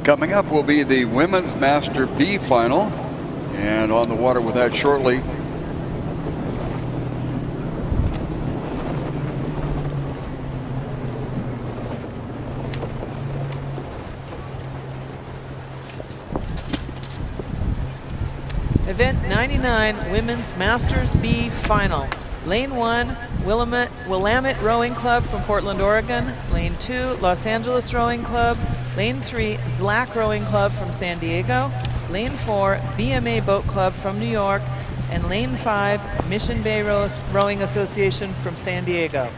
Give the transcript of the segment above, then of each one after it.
Coming up will be the Women's Master B final, and on the water with that shortly. Event 99, Women's Masters B Final. Lane 1, Willamette Rowing Club from Portland, Oregon. Lane 2, Los Angeles Rowing Club. Lane 3, ZLAC Rowing Club from San Diego. Lane 4, BMA Boat Club from New York. And Lane 5, Mission Bay Rowing Association from San Diego.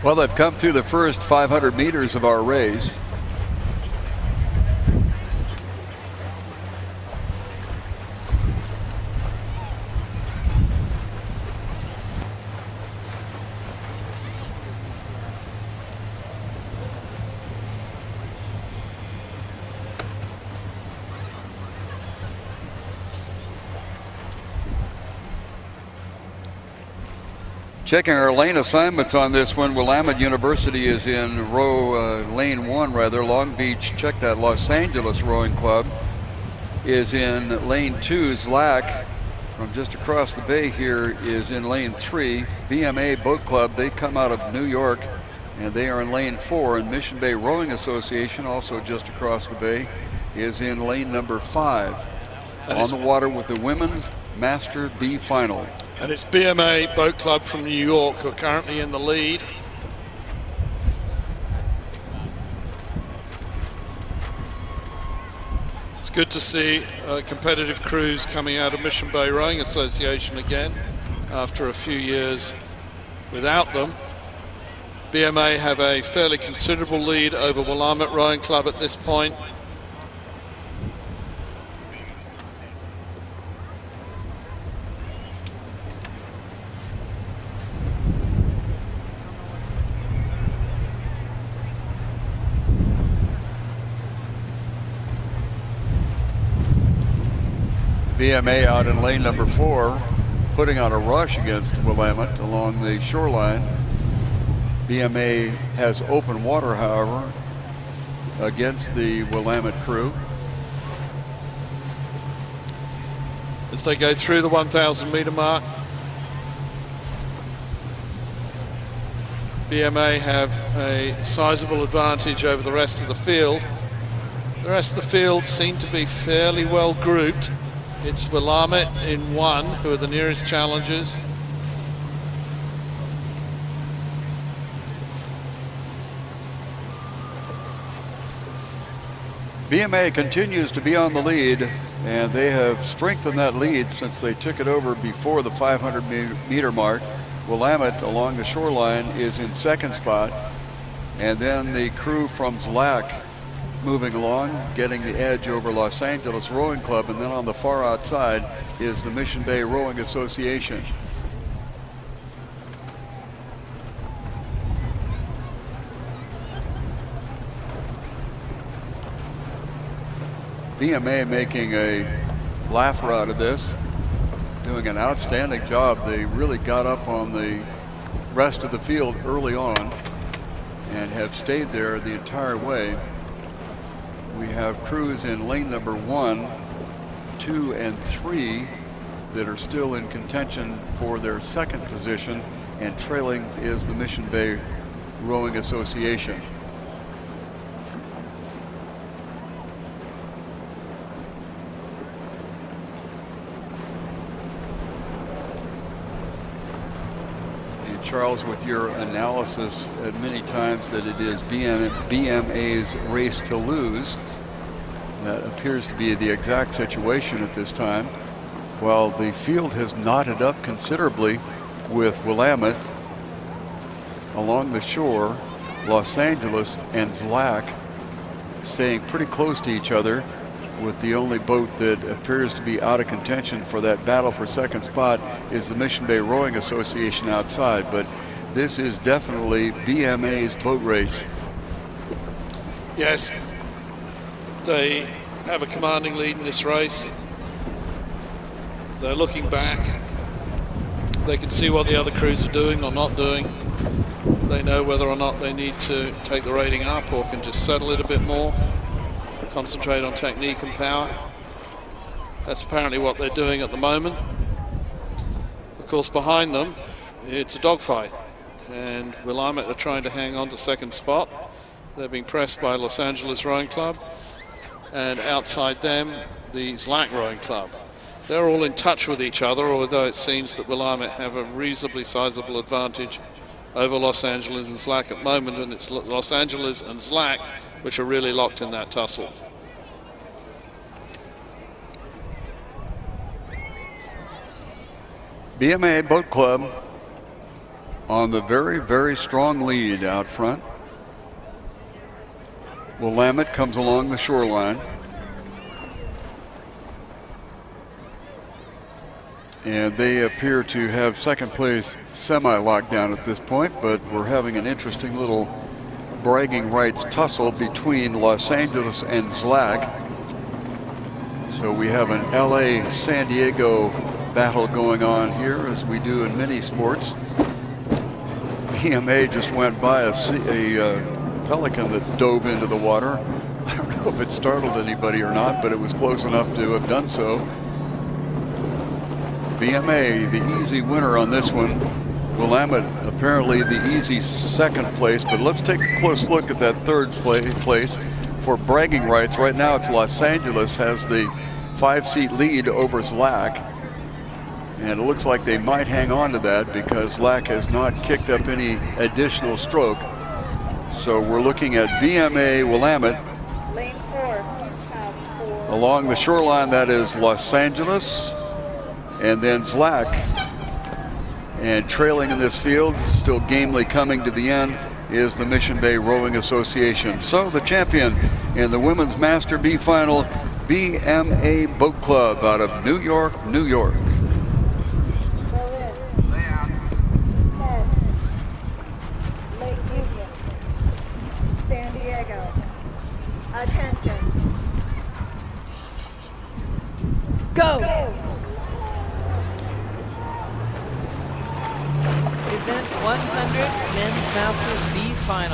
Well, they've come through the first 500 meters of our race. Checking our lane assignments on this one, Willamette University is in lane 1 rather. Long Beach, check that. Los Angeles Rowing Club is in lane 2. ZLAC from just across the bay here is in lane 3. BMA Boat Club, they come out of New York and they are in lane 4. And Mission Bay Rowing Association, also just across the bay, is in lane number 5. On the water with the Women's Master B Final. And it's BMA Boat Club from New York who are currently in the lead. It's good to see competitive crews coming out of Mission Bay Rowing Association again after a few years without them. BMA have a fairly considerable lead over Willamette Rowing Club at this point. BMA out in lane number 4, putting on a rush against Willamette along the shoreline. BMA has open water, however, against the Willamette crew. As they go through the 1,000 meter mark, BMA have a sizable advantage over the rest of the field. The rest of the field seem to be fairly well grouped. It's Willamette in 1, who are the nearest challengers. BMA continues to be on the lead, and they have strengthened that lead since they took it over before the 500 meter mark. Willamette along the shoreline is in 2nd spot, and then the crew from ZLAC moving along, getting the edge over Los Angeles Rowing Club, and then on the far outside is the Mission Bay Rowing Association. BMA making a laugher out of this, doing an outstanding job. They really got up on the rest of the field early on and have stayed there the entire way. We have crews in lane number 1, 2, and 3 that are still in contention for their 2nd position, and trailing is the Mission Bay Rowing Association. Charles, with your analysis many times that it is BMA's race to lose. That appears to be the exact situation at this time. While the field has knotted up considerably with Willamette along the shore, Los Angeles and ZLAC staying pretty close to each other, with the only boat that appears to be out of contention for that battle for second spot is the Mission Bay Rowing Association outside. But this is definitely BMA's boat race. Yes, they have a commanding lead in this race. They're looking back. They can see what the other crews are doing or not doing. They know whether or not they need to take the rating up or can just settle it a bit more, concentrate on technique and power. That's apparently what they're doing at the moment. Of course, behind them, it's a dogfight, and Willamette are trying to hang on to second spot. They're being pressed by Los Angeles Rowing Club, and outside them, the ZLAC Rowing Club. They're all in touch with each other, although it seems that Willamette have a reasonably sizable advantage over Los Angeles and ZLAC at the moment, and it's Los Angeles and ZLAC which are really locked in that tussle. BMA Boat Club on the very, very strong lead out front. Willamette comes along the shoreline. And they appear to have second place semi-locked down at this point, but we're having an interesting little bragging rights tussle between Los Angeles and ZLAC. So we have an LA San Diego battle going on here, as we do in many sports. BMA just went by a pelican that dove into the water. I don't know if it startled anybody or not, but it was close enough to have done so. BMA, the easy winner on this one. Willamette, apparently the easy second place, but let's take a close look at that third place for bragging rights. Right now it's Los Angeles has the 5-seat lead over ZLAC, and it looks like they might hang on to that because ZLAC has not kicked up any additional stroke. So we're looking at BMA Willamette. Lane 4. Along the shoreline, that is Los Angeles, and then ZLAC. And trailing in this field, still gamely coming to the end, is the Mission Bay Rowing Association. So the champion in the Women's Master B Final, BMA Boat Club out of New York, New York. Lake Union, San Diego. Attention. Go! Event 100 Men's Masters B Final.